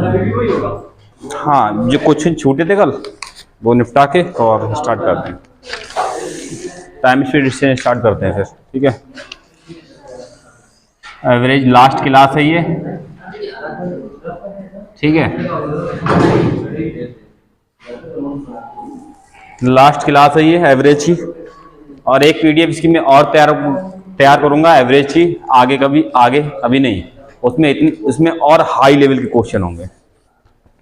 हाँ, जो क्वेश्चन छूटे थे कल वो निपटा के और स्टार्ट करते हैं। टाइम स्पीड से स्टार्ट करते हैं फिर, ठीक है। एवरेज लास्ट क्लास है ये, ठीक है। लास्ट क्लास है ये एवरेज की, और एक पीडीएफ इसकी मैं और तैयार करूंगा एवरेज की, आगे अभी नहीं। उसमें और हाई लेवल के क्वेश्चन होंगे,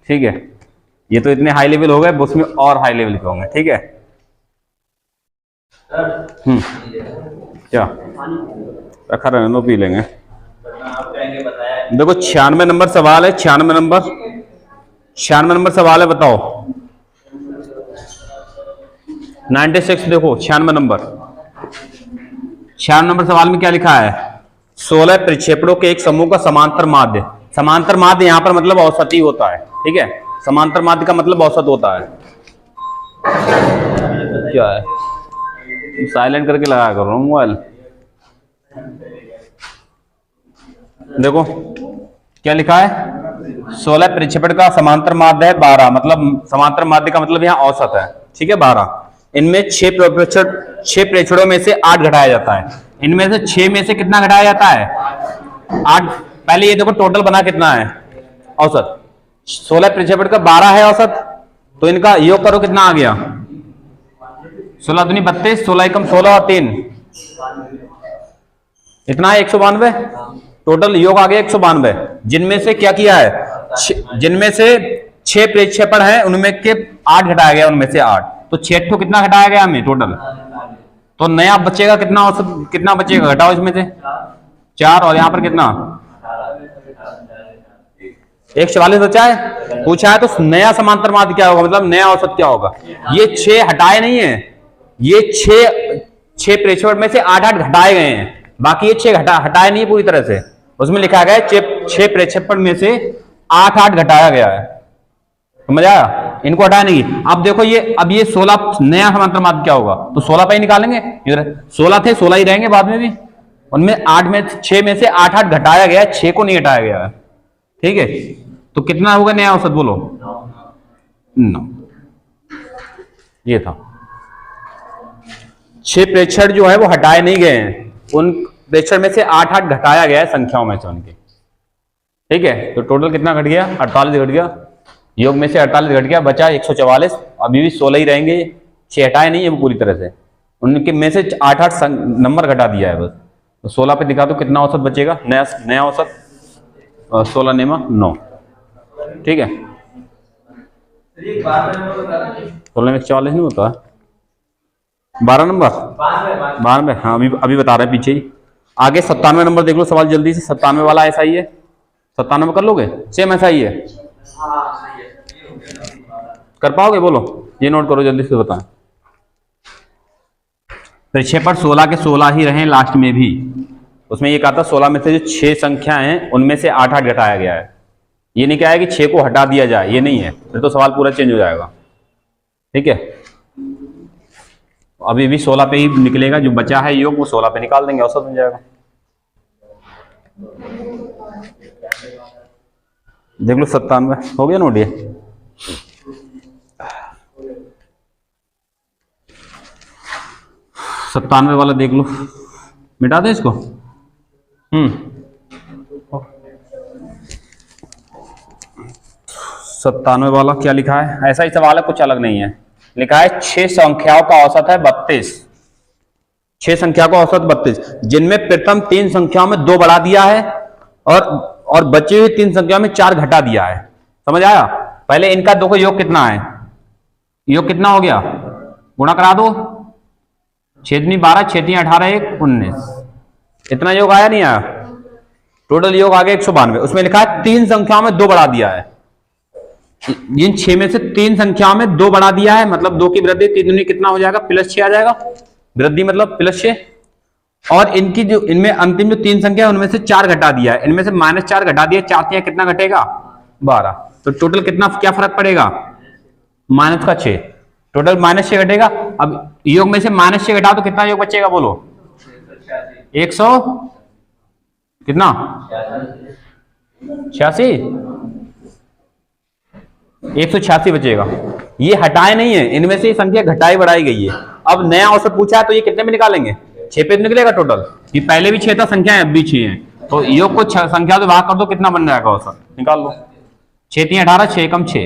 ठीक है। ये तो इतने हाई लेवल हो गए, उसमें और हाई लेवल के होंगे, ठीक है। क्या रखा रहने दो, पी लेंगे। देखो 96 नंबर सवाल है, 96 नंबर सवाल है, बताओ। 96 देखो 96 नंबर सवाल में क्या लिखा है? 16 प्रक्षेपणों के एक समूह का समांतर माध्य यहां पर मतलब औसत ही होता है, ठीक है। समांतर माध्य का मतलब औसत होता है। क्या है? साइलेंट करके लगा कर रहा हूं मोबाइल। देखो क्या लिखा है, 16 प्रक्षेपण का समांतर माध्य है 12, मतलब समांतर माध्य का मतलब यहाँ औसत है, ठीक है 12। इनमें 6 प्रेक्षणों में से 8 घटाया जाता है। इनमें से 6 में से कितना घटाया जाता है? 8। पहले ये देखो टोटल बना कितना है औसत। 16 प्रक्षेपण का 12 है औसत, तो इनका योग करो कितना आ गया? 16 दूनी 32, 16 एकम 16 और 3 इतना है 192। टोटल योग आ गया 192, जिनमें से क्या किया है, जिनमें से 6 प्रक्षेपण है उनमें के 8 घटाया गया, उनमें से 8, तो 6 कितना घटाया गया हमें टोटल। तो नया बचेगा कितना औसत, कितना बचेगा घटाओ इसमें से 4, और यहां पर कितना 144 बचा है। पूछा है तो नया समांतर माध्य क्या होगा, मतलब नया औसत क्या होगा। ये 6 हटाए नहीं है, ये 6 प्रेक्षेपण में से 8 घटाए गए हैं, बाकी ये 6 हटाए नहीं पूरी तरह से। उसमें लिखा गया है 6 प्रेक्षेपण में से 8 घटाया गया है, समझ आया। इनको हटाया नहीं। अब देखो अब ये 16 नया समांतर माध्य क्या होगा, तो 16 पे ही निकालेंगे। 16 थे, 16 ही रहेंगे बाद में भी। उनमें 6 में से 8 घटाया गया है, 6 को नहीं हटाया गया है, ठीक है। तो कितना होगा नया औसत, बोलो 9। ये था 6 प्रेक्षण जो है वो हटाए नहीं गए हैं, उन प्रेक्षण में से 8 घटाया गया है संख्याओं में से उनके, ठीक है। तो टोटल कितना घट गया? 48 घट गया। योग में से 48 घट गया, बचा 144। अभी भी 16 ही रहेंगे, 6 हटाए नहीं है वो पूरी तरह से। उनके में से 8 नंबर घटा दिया है बस। तो 16 पे दिखा दो कितना औसत बचेगा, नया औसत 16 नेमा 9, ठीक है। 16 में 44 नहीं होता, 12 नंबर 92। हाँ अभी बता रहे हैं पीछे ही। आगे 97 नंबर देख लो सवाल जल्दी से। 97 वाला ऐसा ही है, 97 कर लोगे, सेम ऐसा ही है। कर पाओगे, बोलो ये नोट करो जल्दी से, बताएं। प्रक्षेपण 16 के 16 ही रहे लास्ट में भी। उसमें ये कहा था 16 में से जो 6 संख्या हैं उनमें से 8 घटाया गया है। ये नहीं कहा है कि 6 को हटा दिया जाए, ये नहीं है, फिर तो सवाल पूरा चेंज हो जाएगा, ठीक है। अभी भी 16 पे ही निकलेगा, जो बचा है योग वो 16 पे निकाल देंगे, औसत बन जाएगा। देख लो 97 हो गया नोट ये। 97 वाला देख लो, मिटा दे इसको। 97 वाला क्या लिखा है, ऐसा ही सवाल है, कुछ अलग नहीं है। लिखा है 6 संख्याओं का औसत है 32। 6 संख्या का औसत 32, जिनमें प्रथम 3 संख्याओं में 2 बढ़ा दिया है और बची हुई 3 संख्याओं में 4 घटा दिया है, समझ आया। पहले इनका देखो योग कितना है, योग कितना हो गया, गुणा करा दो। 6 दूनी 12, 6 तीन 18, 1 19, इतना योग आया नहीं आया। टोटल योग आ गया 192। उसमें लिखा है 3 संख्याओं में 2 बढ़ा दिया है। इन 6 में से 3 संख्याओं में 2 बढ़ा दिया है, मतलब 2 की वृद्धि 3 दूनी कितना हो जाएगा, +6 आ जाएगा। वृद्धि मतलब +6। और इनकी जो इनमें अंतिम जो 3 संख्या है उनमें से 4 घटा दिया है, इनमें से -4 घटा दिया, 4 तिया कितना घटेगा 12। तो टोटल कितना क्या फर्क पड़ेगा, -6। टोटल -6 घटेगा। अब योग में से -6 घटाओ तो कितना योग बचेगा, बोलो 100 कितना 86। 186 बचेगा। ये हटाए नहीं है, इनमें से ये संख्या घटाई बढ़ाई गई है। अब नया औसत पूछा है तो ये कितने में निकालेंगे? 6 पे निकलेगा टोटल। ये पहले भी 6 था, संख्या अब भी 6 है, तो योग को संख्या से भाग कर दो, कितना बन जाएगा औसत? निकाल लो। 6 3 18, 6 कम 6,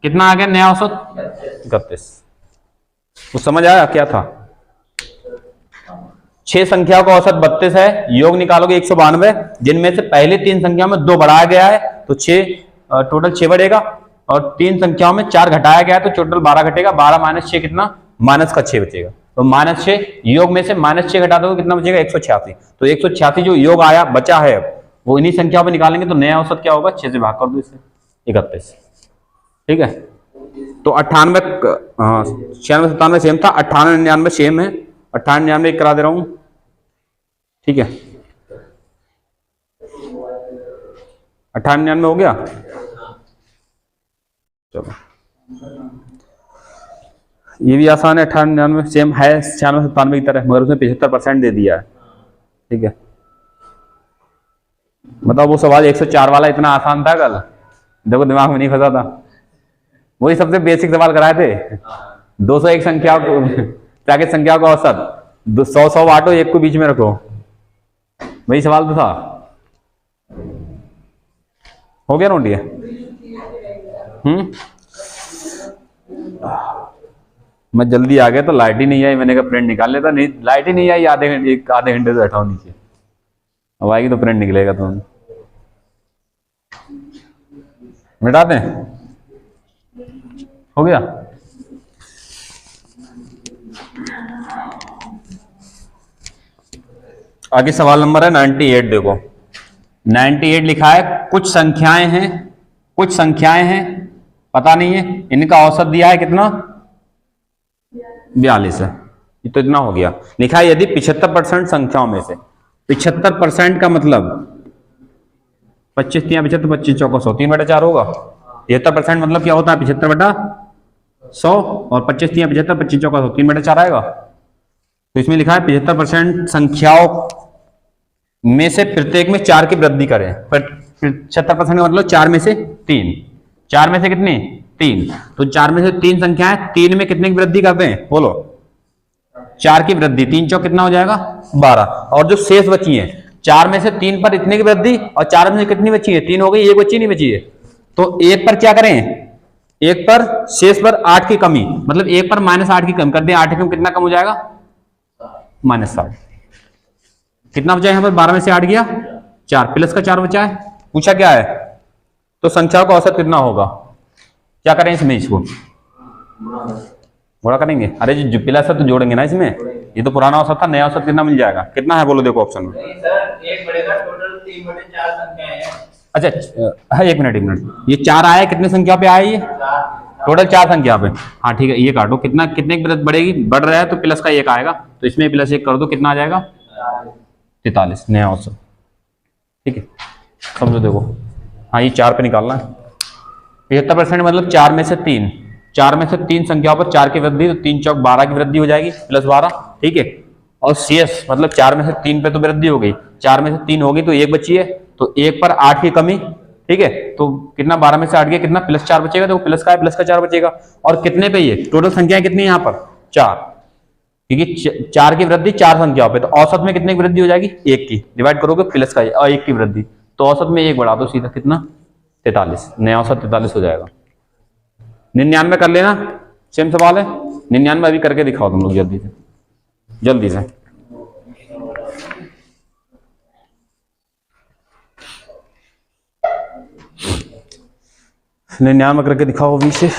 कितना आ गया नया औसत? 31। तो समझ आया क्या था? 6 संख्याओं का औसत 32 है, योग निकालोगे 192, जिनमें से पहले 3 संख्या में 2 बढ़ाया गया है तो 6 टोटल 6 बढ़ेगा, और 3 संख्याओं में 4 घटाया गया है तो टोटल 12 घटेगा। 12 माइनस 6 कितना? माइनस का 6 बचेगा। तो -6 योग में से -6 घटा दोगे कितना बचेगा? 186। तो 186 जो योग आया बचा है अब वो इन्हीं संख्याओं में निकालेंगे, तो नया औसत क्या होगा? 6 से भाग कर दो इसे, 31। ठीक है, तो 98 96 97 सेम था, 98 99 सेम है, 98 99 करा दे रहा हूं। ठीक है, 98 99 हो गया। चलो ये भी आसान है, 98 99 सेम है 96 97 की तरह, मगर उसने 75% दे दिया है। ठीक है, बताओ वो सवाल 104 वाला इतना आसान था कल? देखो दिमाग में नहीं फंसा था, वही सबसे बेसिक सवाल कराए थे। 201 संख्या को, प्राकृत संख्या का औसत 100 बांटो, एक को बीच में रखो, वही सवाल तो था। हो गया नोट ये? मैं जल्दी आ गया तो लाइट ही नहीं आई, मैंने कहा प्रिंट निकाल लेता, नहीं लाइट ही नहीं आई, आधे घंटे से बैठा हूं नीचे, अब आएगी तो प्रिंट निकलेगा। तो मिटा दें? हो गया? आगे सवाल नंबर है 98। देखो 98 लिखा है, कुछ संख्याएं हैं पता नहीं है, इनका औसत दिया है कितना? 42 है। ये तो इतना हो गया। लिखा है यदि 75% संख्याओं में से, 75% का मतलब 25 3 75, 25 चौका 100, 3/4 होगा। 73% मतलब क्या होता है? 75/100, और 25 3 75, 25 चौका 100, 3/4 आएगा। तो इसमें लिखा है 75% संख्याओं में से प्रत्येक में 4 की वृद्धि करें। 75% का मतलब 4 में से 3, 4 में से कितनी? 3। तो 4 में से 3 संख्याएं, 3 में कितने की वृद्धि करते हैं? बोलो। 4 की वृद्धि, 3 चौक कितना हो जाएगा? 12। और जो शेष बची है, 4 में से 3 पर इतने की वृद्धि, और 4 में से कितनी बची है? 3 हो गई, 1 बची नहीं बची है, तो 1 पर क्या करें? 1 पर शेष पर 8 की कमी, मतलब 1 पर -8 की कमी कर दें। 8 की कमी कितना कम हो जाएगा? -7। कितना बचा है यहाँ पर? 12 में से 8 गया 4, प्लस का 4 बचा है। पूछा क्या है? तो संख्या का औसत कितना होगा? क्या करें इसमें? इसको गुणा करेंगे। अरे जो प्लस है तो जोड़ेंगे ना इसमें, ये तो पुराना औसत था, नया औसत कितना मिल जाएगा? कितना है बोलो? देखो ऑप्शन में सर 1 बढ़ेगा, टोटल 3/4 संख्याएं हैं। अच्छा, एक मिनट, ये 4 आया, कितने संख्या पे आया ये? टोटल 4 संख्या पे। हाँ ठीक है, ये काटो, कितना कितने की बढ़ेगी? बढ़ रहा है तो प्लस का 1 आएगा, तो इसमें +1 कर दो, कितना आ जाएगा? 43 नया औसत। ठीक है, समझो। देखो हाँ, ये 4 पे निकालना है। 75% मतलब 4 में से 3, 4 में से 3 संख्याओं पर 4 की वृद्धि, तो 3 चौक 12 की वृद्धि हो जाएगी, +12। ठीक है, और शेष मतलब 4 में से 3 पे तो वृद्धि हो गई, 4 में से 3 होगी तो 1 बची है, तो 1 पर 8 की कमी। ठीक है, तो कितना? 12 में से 8 गया, कितना? +4 बचेगा। देखो प्लस का है, प्लस का 4 बचेगा। और कितने पे? ये टोटल संख्या कितनी है यहाँ पर? 4, क्योंकि 4 की वृद्धि 4 संख्याओं पे, तो औसत में कितने की वृद्धि हो जाएगी? 1 की। डिवाइड करोगे प्लस का और 1 की वृद्धि, तो औसत में 1 बढ़ा दो सीधा, कितना? 43। नया औसत 43 हो जाएगा। 99 कर लेना, सेम सवाल है। 99 अभी करके दिखाओ तुम लोग जल्दी से, जल्दी से। निन्यानवे करके दिखाओ अभी से।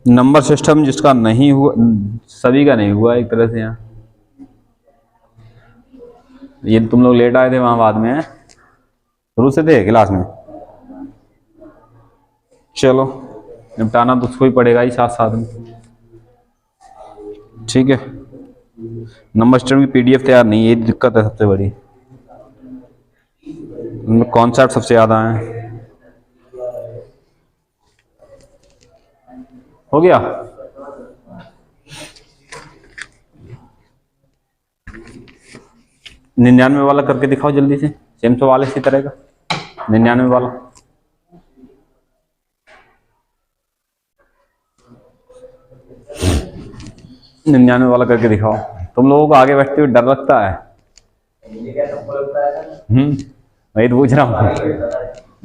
नंबर सिस्टम जिसका नहीं हुआ, सभी का नहीं हुआ एक तरह से। यहाँ ये तुम लोग लेट आए थे, वहां बाद में शुरू से थे क्लास में। चलो निपटाना तो उसको ही पड़ेगा ही साथ साथ में। ठीक है, नंबर सिस्टम की PDF तैयार नहीं है, ये दिक्कत है सबसे बड़ी। कॉन्सेप्ट सबसे ज्यादा है। हो गया। निन्यानवे वाला करके दिखाओ जल्दी से, सेम सवाल इसी तरह का 99 वाला। निन्यानवे वाला करके दिखाओ। तुम लोगों को आगे बैठते हुए डर लगता है। वही तो पूछ रहा हूँ,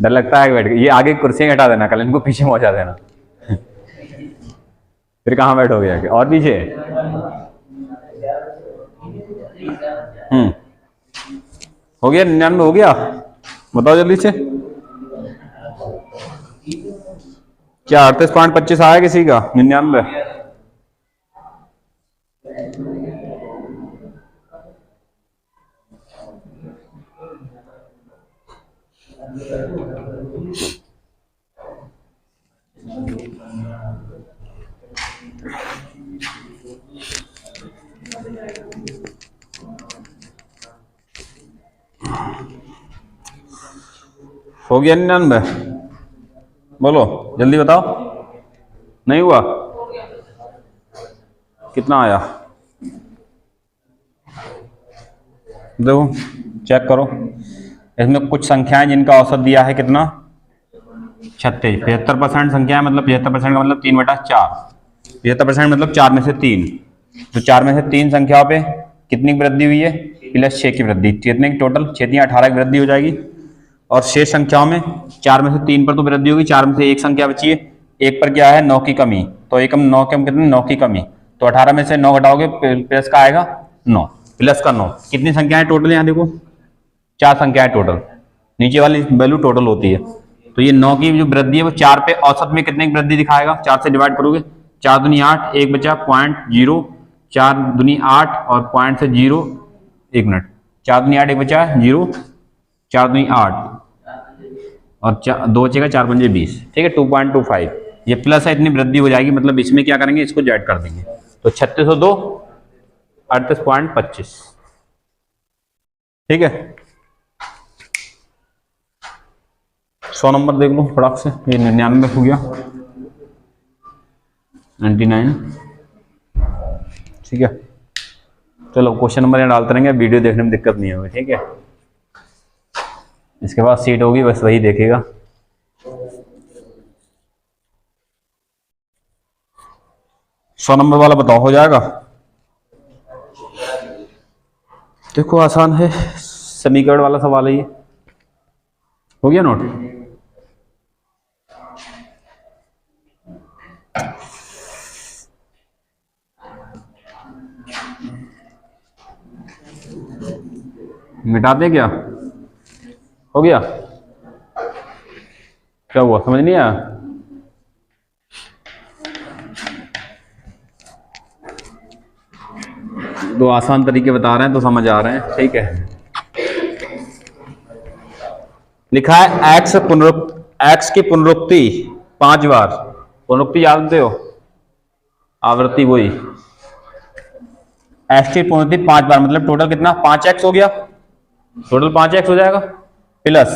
डर लगता है आगे बैठ के। ये आगे कुर्सियां हटा देना, कल इनको पीछे पहुंचा देना। फिर कहाँ बैठोगे आगे, और पीछे। हो गया 99 हो गया। बताओ जल्दी से, क्या 38.25 आया किसी का 99? हो गया 99? बोलो जल्दी बताओ। नहीं हुआ? कितना आया देखो, चेक करो। इसमें कुछ संख्याएं जिनका औसत दिया है कितना, 36। 75% संख्या है, मतलब 75% का मतलब 3/4। 75% मतलब 4 में से 3। तो 4 में से 3 संख्याओं पे कितनी वृद्धि हुई है, +6 की वृद्धि। कितने की टोटल, 6 या 18 की वृद्धि हो जाएगी। और शेष संख्याओं में 4 में से 3 पर तो वृद्धि होगी, 4 में से एक संख्या बची है, एक पर क्या है 9 की कमी। तो एकम 9 के कितने, 9 की कमी। तो 18 में से 9 घटाओगे प्लस का आएगा 9, प्लस का 9। कितनी संख्याएं टोटल, यहाँ देखो 4 संख्याएं टोटल, नीचे वाली वैल्यू टोटल होती है। तो ये 9 की जो वृद्धि है वो 4 पे औसत में कितने की वृद्धि दिखाएगा, 4 से डिवाइड करोगे, 4 दूनी 8, एक बचा 0.0, 4 दूनी 8 और पॉइंट से 0, 1 मिनट, 4 दूनी 8 एक बचा 0, 4 दूनी 8 और 2 बचेगा, 4 पंजे 20, ठीक है 2.25। ये प्लस है, इतनी वृद्धि हो जाएगी, मतलब इसमें क्या करेंगे, इसको जेड कर देंगे। तो 3602 38.25, ठीक है। 100 नंबर देख लो फटाक से, ये 99 हो गया, 99, ठीक है। चलो क्वेश्चन नंबर यहाँ डालते रहेंगे, वीडियो देखने में दिक्कत नहीं होगी, ठीक है। इसके बाद सीट होगी, बस वही देखेगा। सौ नंबर वाला बताओ, हो जाएगा? देखो आसान है, समीकरण वाला सवाल है ये। हो गया नोट? मिटा दे क्या? हो गया? क्या हुआ, समझ नहीं आया? दो आसान तरीके बता रहे हैं तो समझ आ रहे हैं, ठीक है। लिखा है एक्स की पुनरुक्ति 5 बार। पुनरुक्ति जानते हो, आवृत्ति वही। एक्स की पुनरुक्ति 5 बार मतलब टोटल कितना, 5x हो गया, टोटल 5x हो जाएगा। प्लस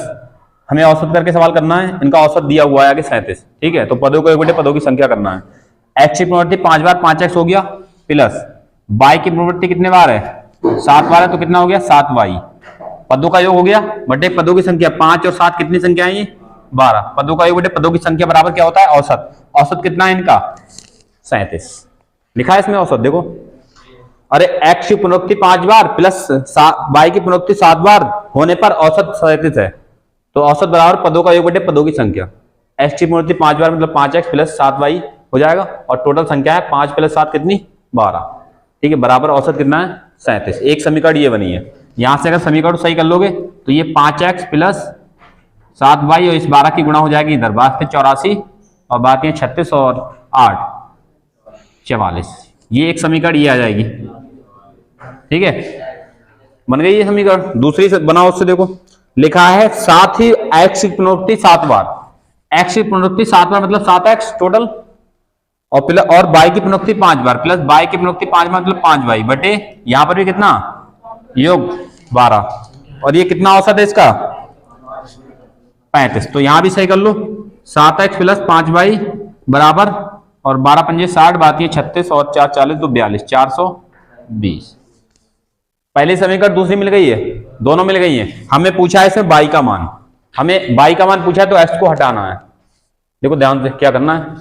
हमें औसत करके सवाल करना है, इनका औसत दिया हुआ है आगे 37, ठीक है। तो पदों को एक बटे पदों की संख्या करना है। एक्स की पुनरावृत्ति 5 बार, 5x हो गया, प्लस y की पुनरावृत्ति कितने बार है, 7 बार है, तो कितना हो गया 7y। पदों का योग हो गया बटे पदों की संख्या, 5 और 7 कितनी संख्या है ये, 12। पदों का योग बटे पदों की संख्या बराबर क्या होता है, औसत। औसत कितना है इनका, 37। लिखा है इसमें औसत, देखो। अरे x की पुनरुक्ति 5 बार प्लस y की पुनरुक्ति 7 बार होने पर औसत 37 है। तो औसत बराबर पदों का योग बटे पदों की संख्या। x की पुनरुक्ति 5 बार मतलब 5x प्लस 7y हो जाएगा, और टोटल संख्या है 5 प्लस 7 कितनी, 12, ठीक है। बराबर औसत कितना है, 37। एक समीकरण ये बनी है। यहां से अगर समीकरण सही कर लोगे तो ये 5x प्लस 7y और इस 12 की गुणा हो जाएगी इधर, बात है 84 और बात है 36 और 8 44। ये एक समीकरण ये आ जाएगी, ठीक है। बन गई ये समीकरण। दूसरी से बनाओ, उससे देखो लिखा है साथ ही x की पुनरुक्ति 7 बार। x की पुनरुक्ति 7 बार मतलब 7x टोटल, और प्लस और y की पुनरुक्ति 5 बार प्लस y की पुनरुक्ति 5 बार मतलब 5y बटे यहां पर भी कितना योग 12, और ये कितना औसत है इसका 35। तो यहां भी सही कर लो, 7x प्लस 5y बराबर और 12 पंजे 60, बाकी 36 और 4 40 तो 42, 420। पहली समीकरण दूसरी मिल गई है, दोनों मिल गई है। हमें पूछा है इसमें y का मान, हमें y का मान पूछा है तो x को हटाना है। देखो ध्यान से क्या करना है,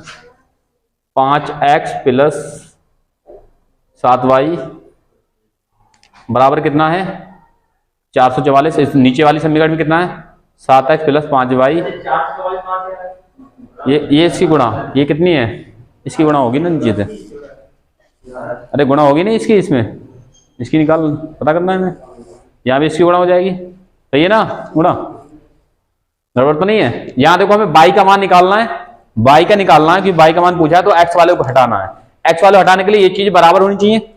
5x प्लस 7y बराबर कितना है 444। इस नीचे वाली समीकरण में कितना है 7x प्लस 5y, ये इसकी गुणा, ये कितनी है इसकी गुणा होगी ना नीचे से, अरे गुणा होगी ना इसकी, इसमें इसकी निकाल पता करना है हमें, यहाँ भी इसकी गुणा हो जाएगी, सही है ना, गुणा गड़बड़ तो नहीं है। यहाँ देखो हमें y का मान निकालना है, y का निकालना है क्योंकि y का मान पूछा है तो x वाले को हटाना है। x वाले हटाने के लिए ये चीज बराबर होनी चाहिए,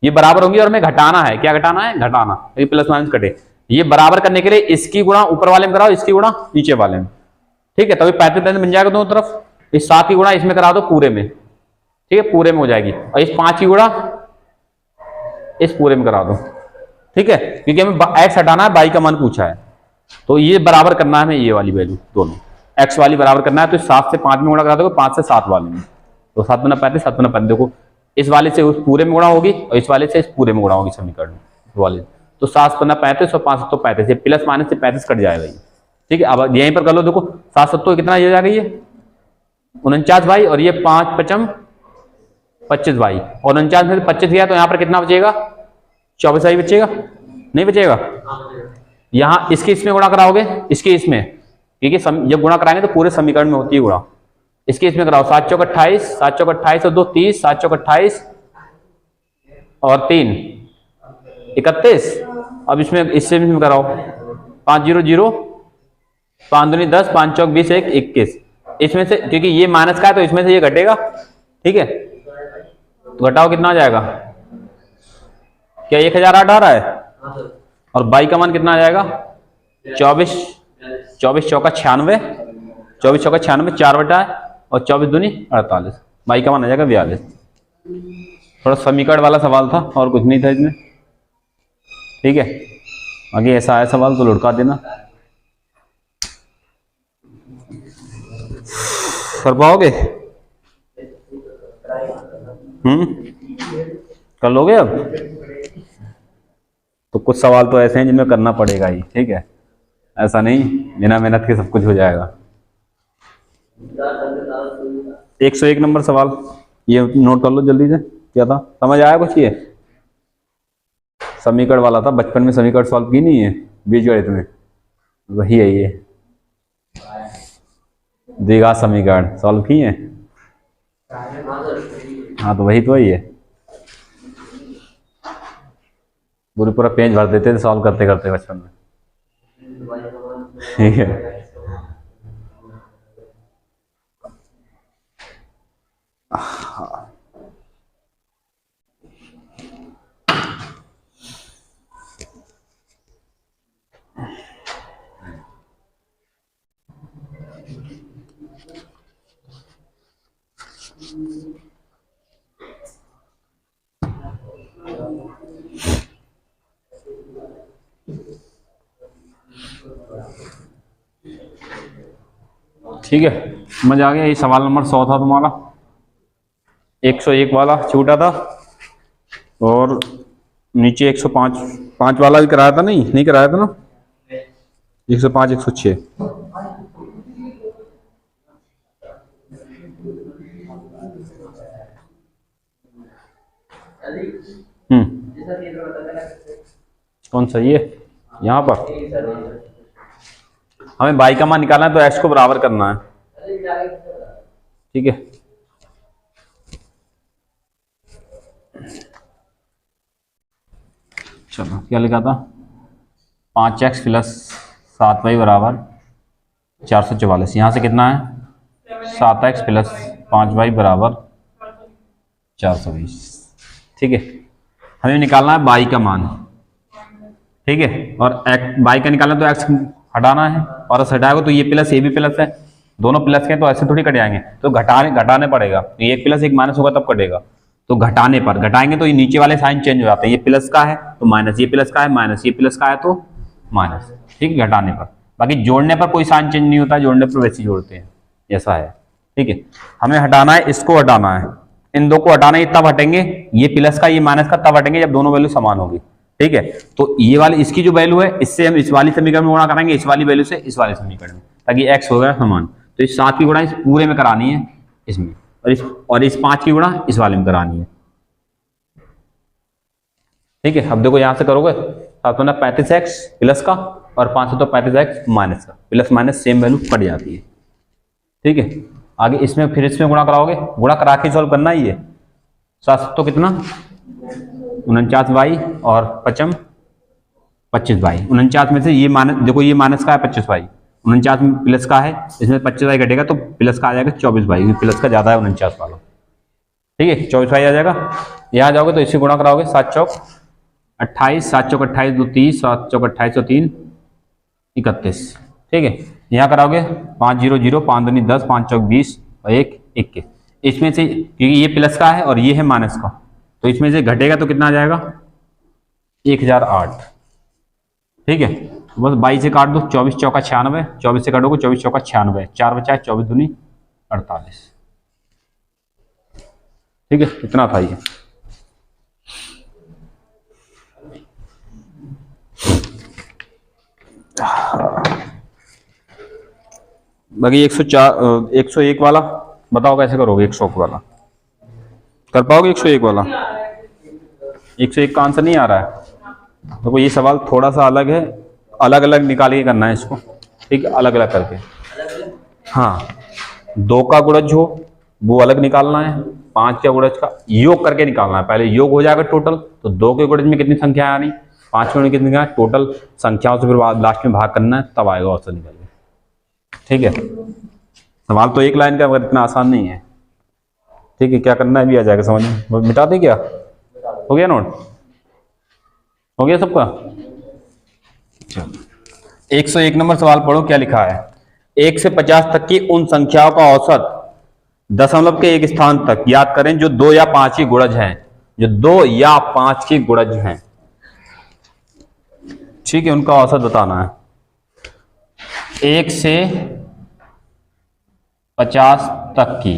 ये बराबर होंगी और हमें घटाना है, क्या घटाना है घटाना, ये प्लस माइनस कटे, ये बराबर करने के लिए इसकी गुणा ऊपर वाले में कराओ, इसकी गुणा नीचे वाले में, ठीक है, तभी 35 बन जाएगा दोनों तरफ। इस 7 की गुणा इसमें करा दो पूरे में, ठीक है, पूरे में हो जाएगी, और इस 5 की गुणा इस पूरे में करा दो, ठीक है, क्योंकि हमें x हटाना है, y का मान पूछा है, तो ये बराबर करना है हमें, ये वाली वैल्यू दोनों x वाली बराबर करना है, तो 7 से 5 में गुणा करा दोगे, 5 से 7 वाले में, तो 7 गुना 35, 7 गुना 35, देखो इस वाले से उस पूरे में गुणा होगी और इस वाले से इस पूरे में गुणा होगी समीकरण वाले, तो 7 गुना 35 और 5 तो 35, ये प्लस माइनस से 35 कट जाएगा ये, ठीक है। अब यहीं पर कर लो, देखो 7 7 कितना ये जा रही है 49 भाई, और ये 5 5 25 भाई, और 49 में से 25 गया तो यहाँ पर कितना बचेगा 24 भाई बचेगा, नहीं बचेगा, यहाँ इसके इसमें गुणा कराओगे, इसके इसमें, क्योंकि जब गुणा कराएंगे तो पूरे समीकरण में होती है गुणा, इसके इसमें कराओ, 7 चौक 28, 7 चौक 28 और 2 30, 7 चौक 28 और 3 31, अब इसमें इससे में कराओ, 5 0 0, 5 दूनी 10, 5 चौक 20, 1 21, इसमें से क्योंकि ये माइनस का है तो इसमें से ये घटेगा, ठीक है, तो घटाओ कितना आ जाएगा, क्या 1008 आ रहा है, और बाई का मान कितना आ जाएगा 24 24 चौका 96, 24 चौका 96, 4 बटा है, और 24 दूनी 48, बाई का मान आ जाएगा 42। थोड़ा समीकरण वाला सवाल था और कुछ नहीं था इसमें, ठीक है, आगे ऐसा आया सवाल तो लुढ़का देना, कर पाओगे, कर लोगे अब, तो कुछ सवाल तो ऐसे हैं जिनमें करना पड़ेगा ही, ठीक है, ऐसा नहीं बिना मेहनत के सब कुछ हो जाएगा। 101 नंबर सवाल, ये नोट कर लो जल्दी से, क्या था समझ आया कुछ, ये समीकरण वाला था, बचपन में समीकरण सॉल्व की नहीं है बीजगणित में, वही है ये, द्विघात समीकरण सॉल्व की है, हाँ तो वही तो है, ये पूरा पेज भर देते थे सॉल्व करते करते बचपन में, ठीक है। ठीक है, समझ आ गया, ये सवाल नंबर 100 था तुम्हारा, 101 वाला छूटा था, और नीचे 105 वाला भी कराया था, नहीं कराया था ना, 105 106, कौन सा ये, यहाँ पर हमें बाई का मान निकालना है तो एक्स को बराबर करना है, ठीक है, चलो क्या लिखा था, 5x प्लस 7y बराबर 444, यहाँ से कितना है 7x प्लस 5y बराबर 420, ठीक है, हमें निकालना है बाई का मान, ठीक है, और बाई का निकालना तो एक्स हटाना है, और ऐसे हटाएगा तो ये प्लस ये भी प्लस है, दोनों प्लस के तो ऐसे थोड़ी कट जाएंगे, तो घटाने पड़ेगा, ये एक प्लस एक माइनस होगा तब कटेगा, तो घटाने पर घटाएंगे तो ये नीचे वाले साइन चेंज हो जाते हैं, ये प्लस का है तो माइनस, ये प्लस का है माइनस, ये प्लस का है तो माइनस, ठीक है, घटाने पर, बाकी जोड़ने पर कोई साइन चेंज नहीं होता, जोड़ने पर वैसे जोड़ते हैं, ऐसा है, ठीक है, हमें हटाना है, इसको हटाना है, इन दो को हटाना है, तब हटेंगे, ये प्लस का ये माइनस का तब हटेंगे जब दोनों वैल्यू समान होगी। ठीक है, तो ये वाली इसकी जो वैल्यू है इससे हम इस वाली समीकरण में गुणा करेंगे, इस वाली वैल्यू से इस वाले समीकरण में, ताकि एक्स हो गया समान। तो इस 7 की गुणा इस पूरे में करानी है इसमें, और इस 5 की गुणा इस वाले में करानी है। ठीक है, अब देखो यहां से करोगे 35x प्लस का और 5 तो 35x माइनस का, प्लस माइनस सेम वैल्यू पड़ जाती है। ठीक है, आगे इसमें फिर इसमें गुणा कराओगे, गुणा करा के सॉल्व करना ही है। 7 तो कितना 49y और 5 25y, 49 में से ये माइनस, देखो ये माइनस का है 25y, 49 में प्लस का है, इसमें 25y घटेगा तो प्लस का आ जाएगा 24y, प्लस का ज्यादा है 49 वाला। ठीक है, 24y आ जाएगा। यहाँ जाओगे तो इसे गुणा कराओगे, 7 चौक 28, 7 चौक 28 2 30, 7 चौक 28 और 3 31। ठीक है, यहाँ कराओगे 5 0 0, 5 दूनी 10, 5 चौक 20 और 1 21। इसमें से क्योंकि ये प्लस का है और ये है माइनस का, तो इसमें से घटेगा तो कितना आ जाएगा 1008। ठीक है, बस 22 से काट दो, 24 चौका 96, 24 से काटोगे 24 चौका 96, 4 बचा 24 दूनी 48। ठीक है, इतना था ये। बाकी 101 वाला बताओ कैसे करोगे। 101 वाला कर पाओगे? 101 वाला 101 का आंसर नहीं आ रहा है। देखो ये सवाल थोड़ा सा अलग है, अलग अलग निकाल के करना है इसको। ठीक है, अलग अलग करके। हाँ, 2 का गुणज हो वो अलग निकालना है, 5 का गुणज का योग करके निकालना है। पहले योग हो जाएगा टोटल, तो 2 के गुणज में कितनी संख्या आ रही, 5 के गुणज में कितनी टोटल संख्याओं से फिर लास्ट में भाग करना है, तब आएगा आंसर निकल के। ठीक है, सवाल तो एक लाइन का मगर इतना आसान नहीं है। ठीक है, क्या करना है भी आ जाएगा समझ में। मिटा दे क्या, हो गया नोट, हो गया सबका। 101 नंबर सवाल पढ़ो, क्या लिखा है। 1 से 50 तक की उन संख्याओं का औसत दशमलव के एक स्थान तक याद करें जो 2 या 5 की गुणज हैं, जो 2 या 5 की गुणज हैं। ठीक है, उनका औसत बताना है। 1 से 50 तक की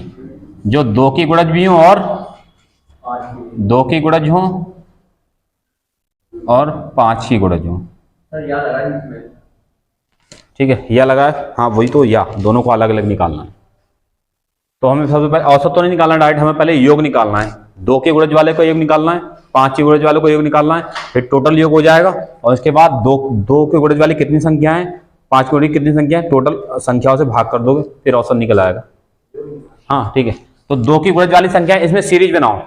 जो 2 की गुणज भी हो और 2 की गुणज हो और 5 की गुणज हो। ठीक है, या लगा है, हाँ वही तो, या दोनों को अलग अलग निकालना है। तो हमें सबसे पहले औसत तो नहीं निकालना डायरेक्ट, हमें पहले योग निकालना है। 2 के गुणज वाले को योग निकालना है, 5 के गुणज वाले को योग निकालना है, फिर टोटल योग हो जाएगा। और इसके बाद 2 के गुणज वाली कितनी संख्या है, 5 के गुणज कितनी संख्या है, टोटल संख्याओं से भाग कर दोगे, फिर औसत निकल आएगा। हाँ ठीक है, तो 2 की गुणज वाली संख्या, इसमें सीरीज बनाओ।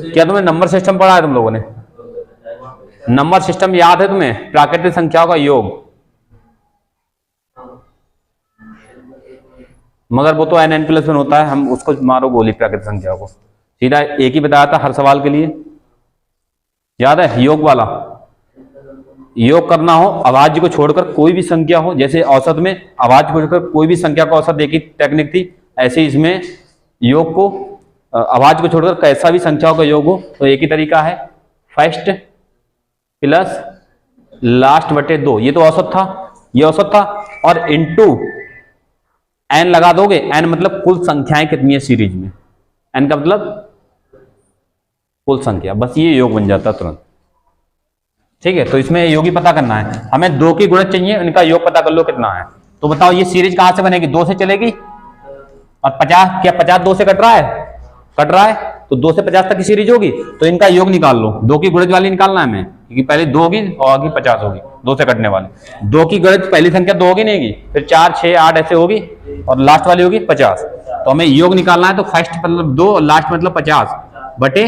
क्या तुम्हें नंबर सिस्टम पढ़ा है तुम लोगों ने? नंबर सिस्टम याद है तुम्हें? प्राकृतिक संख्याओं का योग, मगर वो तो n+1 होता है, हम उसको मारो गोली प्राकृतिक संख्या को। सीधा एक ही बताया था हर सवाल के लिए, याद है? योग वाला योग करना हो, अभाज्य को छोड़कर कोई भी संख्या हो, जैसे औसत में अभाज्य को छोड़कर कोई भी संख्या का औसत एक ही टेक्निक थी, ऐसे इसमें योग को अभाज्य को छोड़कर कैसा भी संख्याओं का योग हो तो एक ही तरीका है, फर्स्ट प्लस लास्ट बटे 2। ये तो औसत था, ये औसत था, और इनटू n लगा दोगे। n मतलब कुल संख्याएं कितनी है सीरीज में, n का मतलब कुल संख्या, बस ये योग बन जाता तुरंत। ठीक है, तो इसमें योग ही पता करना है हमें। 2 की गुणज चाहिए, इनका योग पता कर लो कितना है। तो बताओ ये सीरीज कहां से बनेगी? 2 से चलेगी, और 50, क्या 50 2 से कट रहा है? कट रहा है, तो 2 से 50 तक की सीरीज होगी, तो इनका योग निकाल लो। 2 की गुणज वाली निकालना है हमें, क्योंकि पहले 2 होगी और आगे 50 होगी, 2 से कटने वाले। 2 की गुणज पहली संख्या 2 होगी, नहीं होगी, फिर 4 6 8 ऐसे होगी, और लास्ट वाली होगी 50। तो हमें योग निकालना है, तो फर्स्ट मतलब 2 और लास्ट मतलब 50 बटे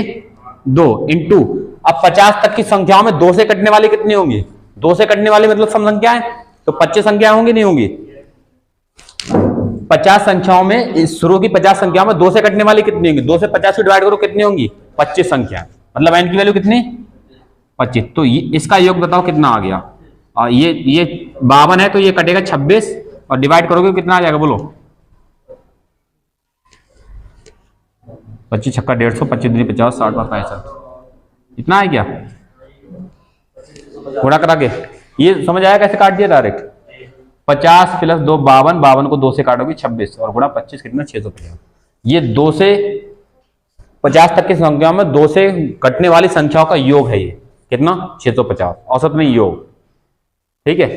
2 इंटू। अब 50 तक की संख्याओं में 2 से कटने वाली कितनी होंगी? 2 से कटने वाली मतलब सम संख्या है, तो 25 संख्याएं होंगी, नहीं होंगी? 50 संख्याओं में, शुरू की 50 संख्याओं में 2 से कटने वाली कितनी होंगी? 2 से 50 को डिवाइड करो, कितनी होंगी? 25 संख्या, मतलब n की वैल्यू कितनी? 25। तो इसका योग बताओ कितना आ गया? ये 52 है, तो ये कटेगा 26, और डिवाइड करोगे कितना आ जाएगा बोलो? 25 छक्का 150, 25 दूनी 50, 60 बार 65, इतना है क्या? थोड़ा करा के ये समझ आया कैसे काट दिया डायरेक्ट? 50 प्लस 2 52, 52 को 2 से काटोगे 26 और गुणा 25 कितना 650। ये 2 से 50 तक की संख्याओं में 2 से कटने वाली संख्याओं का योग है। ये कितना 650 औसत में योग। ठीक है,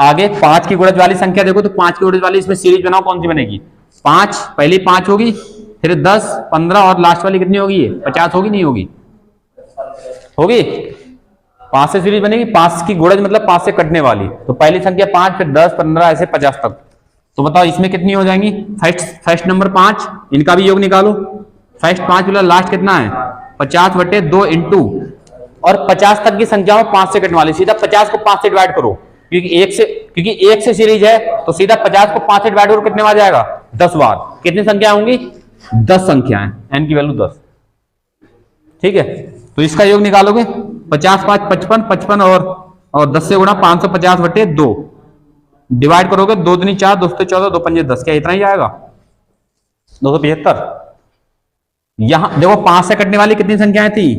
आगे 5 की गुणज वाली संख्या देखो तो 5 की गुणज वाली इसमें सीरीज बनाओ, कौन सी बनेगी? 5, पहली 5 होगी, फिर 10, 15 और लास्ट वाली कितनी होगी? ये 50 होगी, नहीं होगी? होगी। 5 से सीरीज बनेगी, 5 की गुणज मतलब 5 से कटने वाली, तो पहली संख्या 5, फिर 10, 15 ऐसे 50 तक। तो बताओ इसमें कितनी हो जाएंगी? फर्स्ट नंबर 5, इनका भी योग निकालो। फर्स्ट 5 प्लस लास्ट कितना है? 50/2 इंटू, और 50 तक की संख्या में 5 से कटने वाली, सीधा 50 को 5 से डिवाइड करो, क्योंकि 1 से सीरीज है, तो सीधा 50 को 5 से डिवाइड करो, कितने बार जाएगा? 10 बार। कितनी संख्या होंगी? 10 संख्याएं, n की वैल्यू 10। ठीक है, तो इसका योग निकालोगे, 50 5 55, 55 और 10 से गुणा 550/2 डिवाइड करोगे, 2 दूनी 4, 2 से 14, 2 पंजे 10, क्या इतना ही आएगा? 275। यहां देखो 5 से कटने वाली कितनी संख्याएं थी?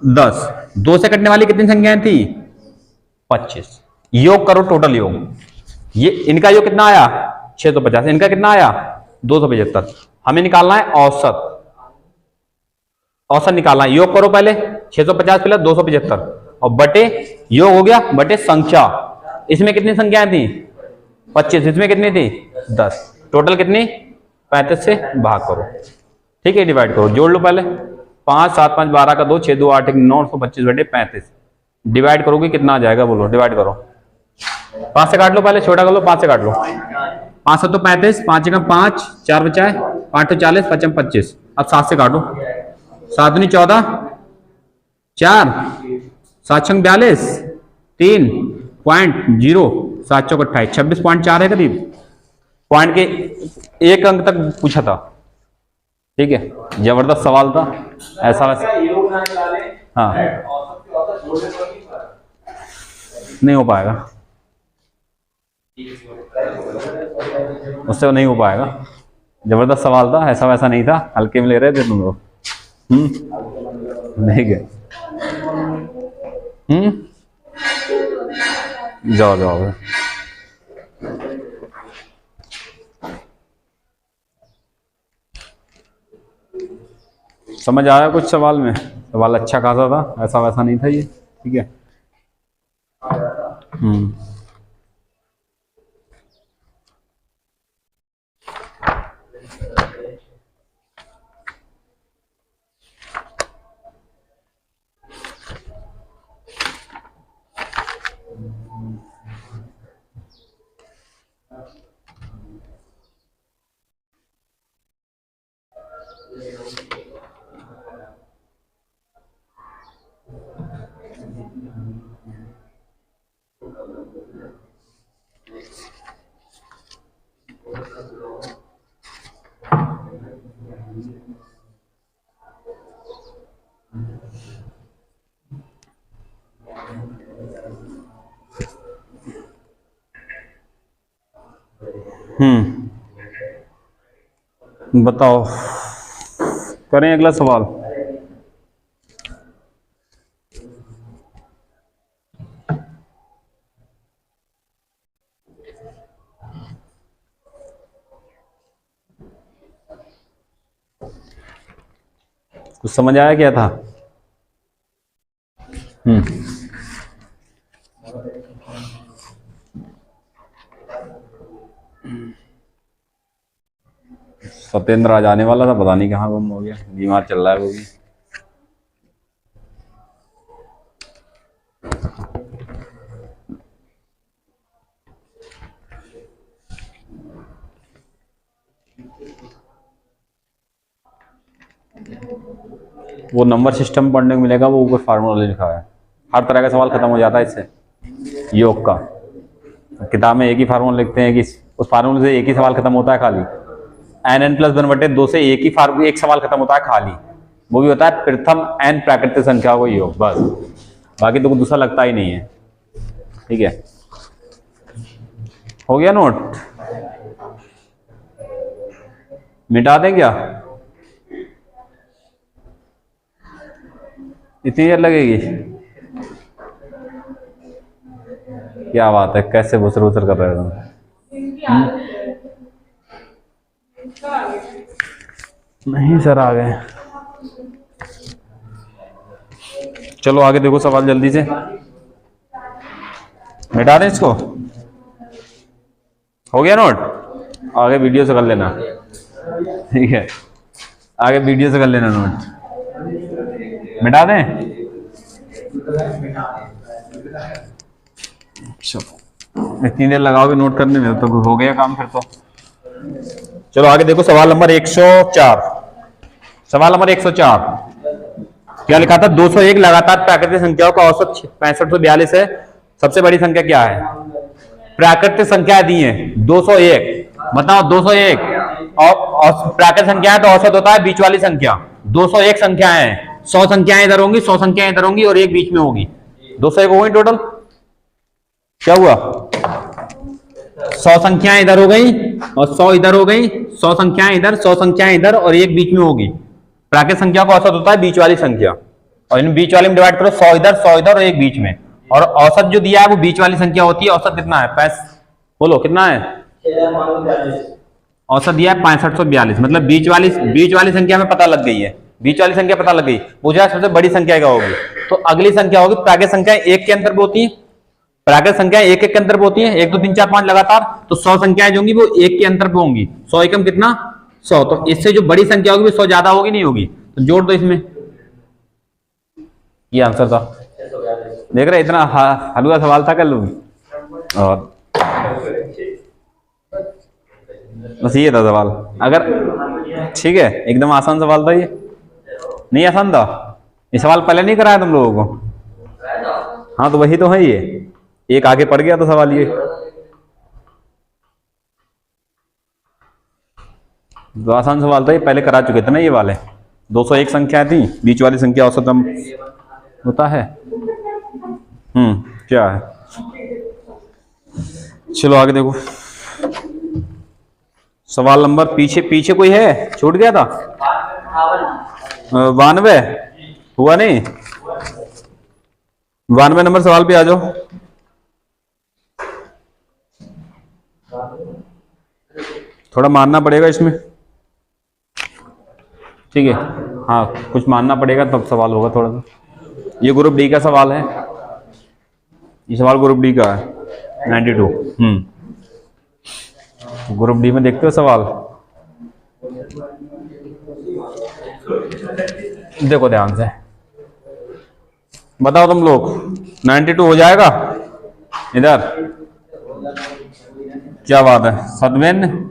10। 2 से कटने वाली कितनी संख्याएं थी? 25। योग करो, टोटल योग। ये इनका योग कितना आया? 650। इनका कितना आया? 275। हमें निकालना है औसत। औसत निकालना है, योग करो पहले। 650 प्लस 275 और बटे, योग हो गया, बटे संख्या। इसमें कितनी संख्याएं थी? 25। इसमें कितनी थी? 10। टोटल कितनी? 35 से भाग करो। ठीक है, डिवाइड करो, जोड़ लो पहले। 5 7 5 12 का 2, 6 2 8 1 9, 125/35 डिवाइड करोगे, कितना आ जाएगा? बोलो, डिवाइड करो। 5 से काट लो, पहले छोटा कर लो, 5 से काट लो। 5 7 35, 5 1 5, 4 बचाए, 8 40, 5 25। अब 7 से काटो, 7 दूनी 14, 4 7 6 42, 3.0, 7 चौक 28, 26.4 है करीब। पॉइंट के एक अंक तक पूछा था। ठीक है, जबरदस्त सवाल था। ऐसा वैसा हाँ नहीं हो पाएगा, उससे नहीं हो पाएगा। जबरदस्त सवाल था, ऐसा वैसा नहीं था, हल्के में ले रहे थे तुम लोग। नहीं गए। जाओ जाओ। समझ आया कुछ सवाल में? सवाल अच्छा खासा था, ऐसा वैसा नहीं था ये। ठीक है। बताओ, करें अगला सवाल। कुछ समझ आया क्या था? सत्येंद्र आज आने वाला था, पता नहीं कहाँ गुम हो गया, बीमार चल रहा है वो भी। वो नंबर सिस्टम पढ़ने को मिलेगा, वो ऊपर फार्मूला लिखा है। हर तरह का सवाल खत्म हो जाता है इससे, योग का। किताब में एक ही फार्मूला लिखते हैं कि उस फार्मूले से एक ही सवाल खत्म होता है खाली। n+1/2 से एक सवाल खत्म होता है खाली, वो भी होता है प्रथम n प्राकृतिक संख्या को योग, बस। बाकी तो कुछ दूसरा लगता ही नहीं है। ठीक है, हो गया नोट? मिटा दें क्या? इतनी देर लगेगी? क्या बात है, कैसे भुसर भुसर कर रहे हो? नहीं सर आ गए। चलो आगे देखो सवाल जल्दी से, मिटा दें इसको। हो गया नोट? आगे वीडियो से कर लेना, ठीक है? आगे वीडियो से कर लेना नोट। मिटा दें? इतनी देर लगाओगे नोट करने में तो हो गया काम फिर तो। चलो आगे देखो सवाल नंबर 104। सवाल नंबर 104 क्या लिखा था? 201 लगातार प्राकृतिक संख्याओं का औसत 6542 है। सबसे बड़ी संख्या क्या है? प्राकृतिक संख्या दी है 201, बताओ 201 और प्राकृतिक संख्या है तो औसत होता है बीच वाली संख्या। 201 संख्या है, 100 संख्याएं इधर होंगी, 100 संख्याएं इधर होंगी और एक बीच में होगी। 201 हो गई टोटल। क्या हुआ? 100 संख्याएं इधर हो गई और 100 इधर हो गई, 100 संख्याएं इधर, 100 संख्याएं इधर और एक बीच में होगी। प्राकृतिक संख्या का औसत होता है बीच वाली संख्या, और इन बीच वाले में डिवाइड करो, 100 इधर 100 इधर और एक बीच में, और औसत जो दिया है वो बीच वाली संख्या होती है। औसत कितना है? बोलो कितना है? औसत दिया है 6542, मतलब बीच वाली संख्या में पता लग गई है, बीच वाली संख्या पता लग गई। पूछा सबसे बड़ी संख्या क्या होगी, तो अगली संख्या होगी प्राकृतिक संख्या एक के अंतर पे होती है। प्राकृतिक संख्या एक एक के अंतर पे होती है, 1 2 3 4 5 लगातार, तो 100 संख्याएं जो होंगी वो एक के अंतर पे होंगी। 100 एकम कितना? 100। तो इससे जो बड़ी संख्या होगी वो 100 ज्यादा होगी नहीं होगी, तो जोड़ दो इसमें। ये आंसर था। देख रहे इतना हलवा सवाल था कर लूंगी, और बस ये था सवाल। अगर ठीक है एकदम आसान सवाल था ये, नहीं आसान था ये सवाल, पहले नहीं कराया तुम लोगों को? हाँ तो वही तो है, ये एक आगे पड़ गया तो सवाल ये तो आसान सवाल था, ये पहले करा चुके थे ना ये वाले। 201 संख्या थी, बीच वाली संख्या औसतम होता है। क्या है? चलो आगे देखो सवाल नंबर, पीछे कोई है छूट गया था? 92 हुआ नहीं? 92 नंबर सवाल पे आ जाओ। थोड़ा मानना पड़ेगा इसमें, ठीक है? हाँ कुछ मानना पड़ेगा तब सवाल होगा थोड़ा सा। ये ग्रुप डी का सवाल है, ये सवाल ग्रुप डी का है 92। ग्रुप डी में देखते हो सवाल, देखो ध्यान से बताओ तुम लोग। 92 हो जाएगा इधर? क्या बात है सदमेन।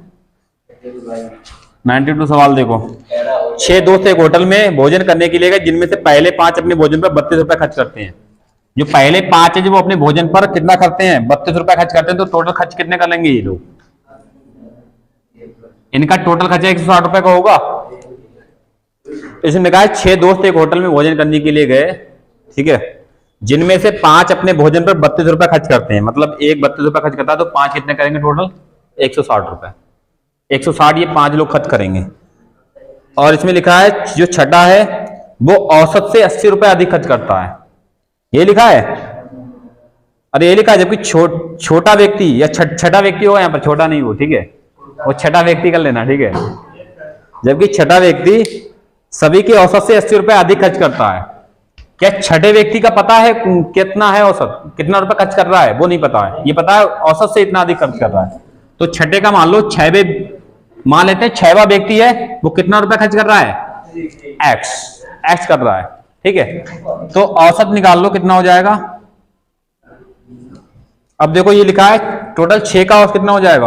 92 सवाल देखो। 6 दोस्त एक होटल में भोजन करने के लिए गए, जिनमें से पहले 5 अपने भोजन पर 32 रुपए खर्च करते हैं। जो पहले 5 है जो वो अपने भोजन पर कितना करते हैं? 32 रुपए खर्च करते हैं। तो टोटल खर्च कितने कर लेंगे ये लोग? इनका टोटल खर्चा 160 रुपए का होगा। इसमें कहा है 6 दोस्त एक होटल में भोजन करने के लिए गए, ठीक है, जिनमें से 5 अपने भोजन पर 32 रुपए खर्च करते हैं। मतलब एक 32 रुपए खर्च करता है तो 5 कितने करेंगे टोटल? 160 रुपए। 160 ये 5 लोग खर्च करेंगे। और इसमें लिखा है जो छठा है वो औसत से 80 रुपए अधिक खर्च करता है, ये लिखा है। अरे ये लिखा है, जबकि छोटा व्यक्ति या छठा व्यक्ति होगा, यहाँ पर छोटा नहीं हो, ठीक है, वो छठा व्यक्ति कर लेना, ठीक है। जबकि छठा व्यक्ति सभी के औसत से 80 रुपए अधिक खर्च करता है। क्या छठे व्यक्ति का पता है कितना है औसत, कितना रुपए खर्च कर रहा है? वो नहीं पता है, ये पता है औसत से इतना अधिक खर्च कर रहा है। तो छठे का मान लो 6वें, मान लेते हैं 6वां व्यक्ति है, वो कितना रुपए खर्च कर रहा है? एक्स कर रहा है, ठीक है। तो औसत निकाल लो कितना हो जाएगा। अब देखो ये लिखा है टोटल 6 का औसत कितना हो जाएगा।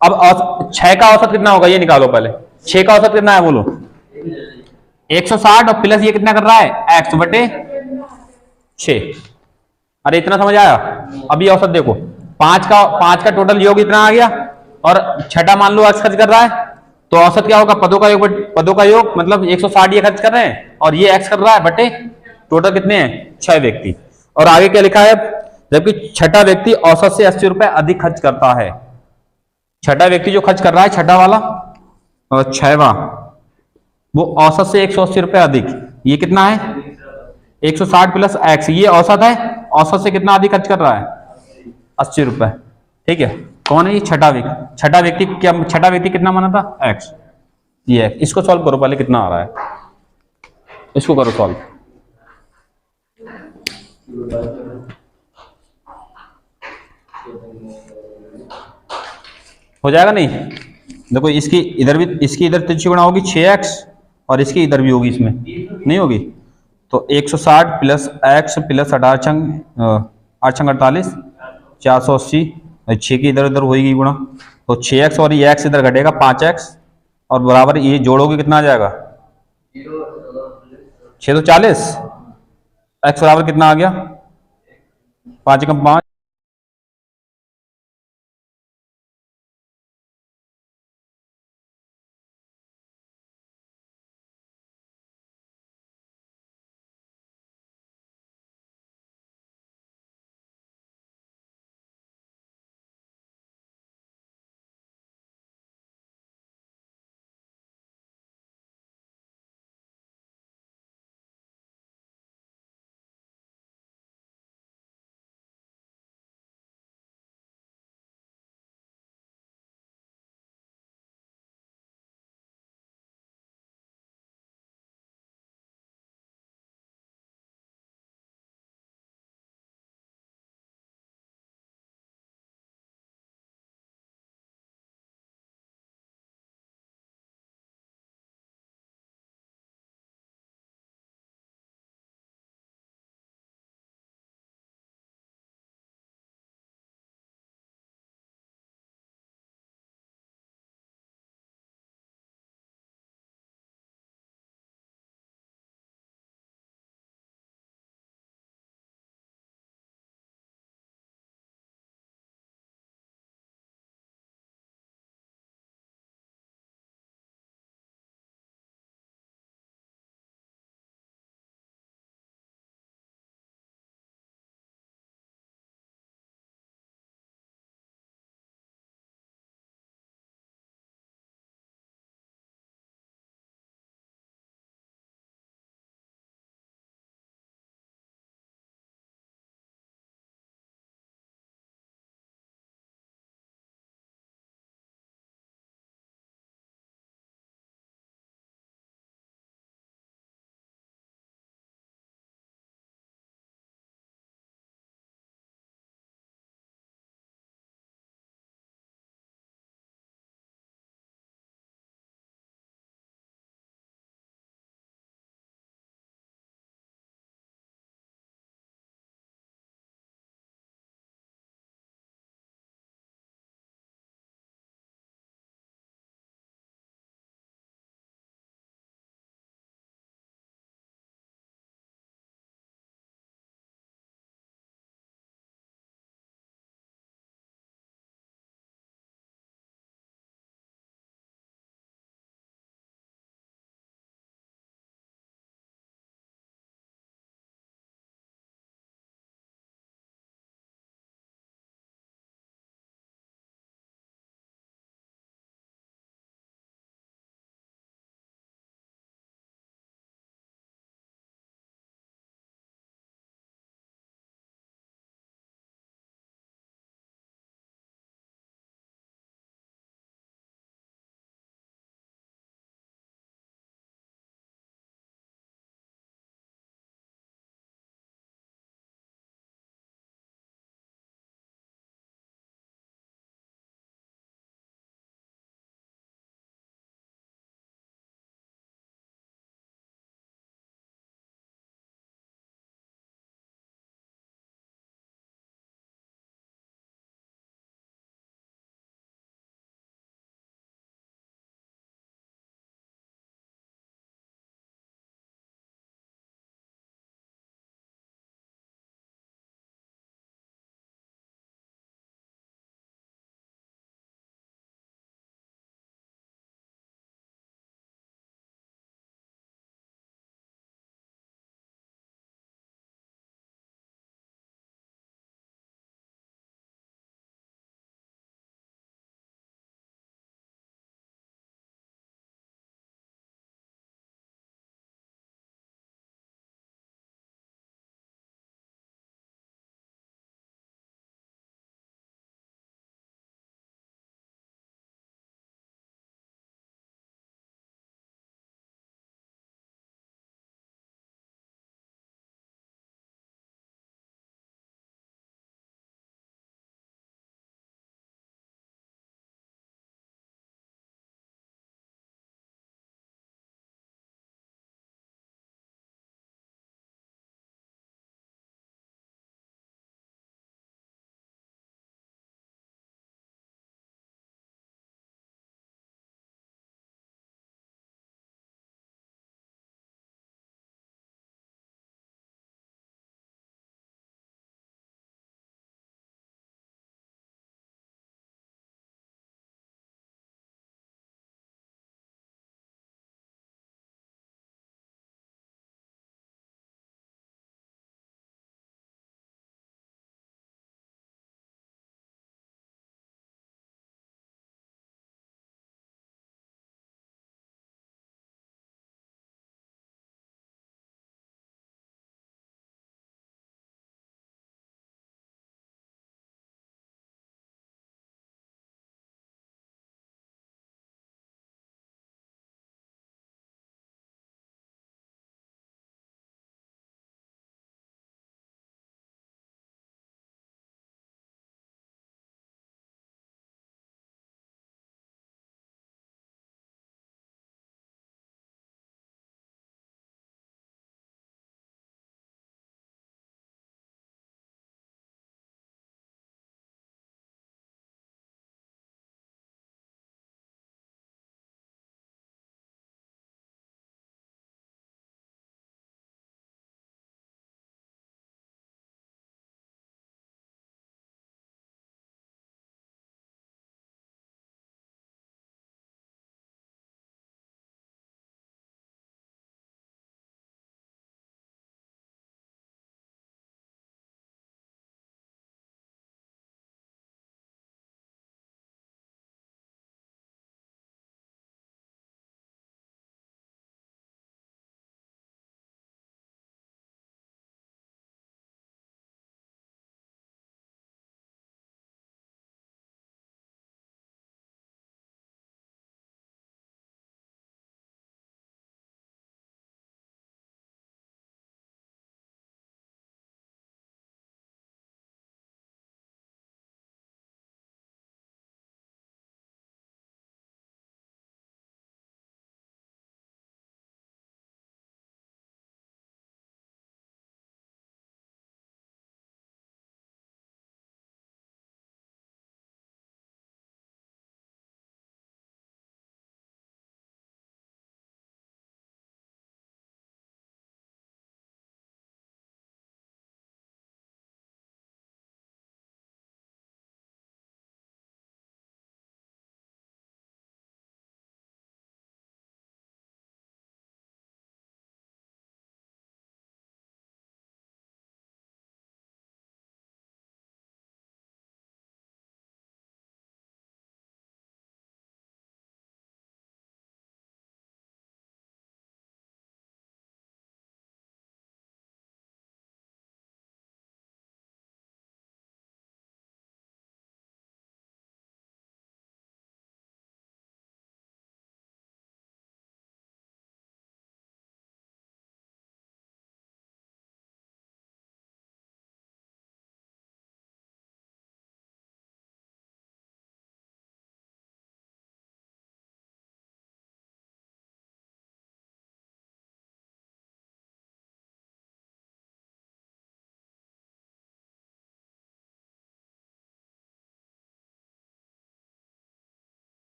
अब 6 का औसत कितना होगा ये निकालो पहले। 6 का औसत कितना है बोलो? 160 और प्लस ये कितना कर रहा है? एक्स बटे 6। अरे इतना समझ आया? अब ये औसत देखो, 5 का टोटल योग इतना आ गया और छठा मान लो एक्स खर्च कर रहा है, तो औसत क्या होगा? पदों का योग मतलब 160 ये खर्च कर रहे हैं और ये एक्स कर रहा है बटे टोटल कितने हैं? 6 व्यक्ति। और आगे क्या लिखा है? जबकि छठा व्यक्ति औसत से 80 रुपए अधिक खर्च करता है। छठा व्यक्ति जो खर्च कर रहा है, छठा वाला और 6वां, वो औसत से 180 रुपए अधिक। ये कितना है? 160 प्लस एक्स, ये औसत है। औसत से कितना अधिक खर्च कर रहा है? 80 रुपए, ठीक है। कौन है ये? छठा व्यक्ति। छठा व्यक्ति क्या, छठा व्यक्ति कितना माना था? एक्स। ये है, इसको सॉल्व करो पहले, कितना आ रहा है इसको करो सॉल्व। हो जाएगा नहीं? देखो इसकी इधर भी, इसकी इधर तिरछी गुणा होगी 6x और इसकी इधर भी होगी, इसमें नहीं होगी। तो 160 प्लस x प्लस 18 छंग 48 480, 6 की इधर उधर होगी गुणा, तो 6x और ये x इधर घटेगा 5x और बराबर ये जोड़ोगे कितना आ जाएगा? 640। x बराबर कितना आ गया? 5 कम 5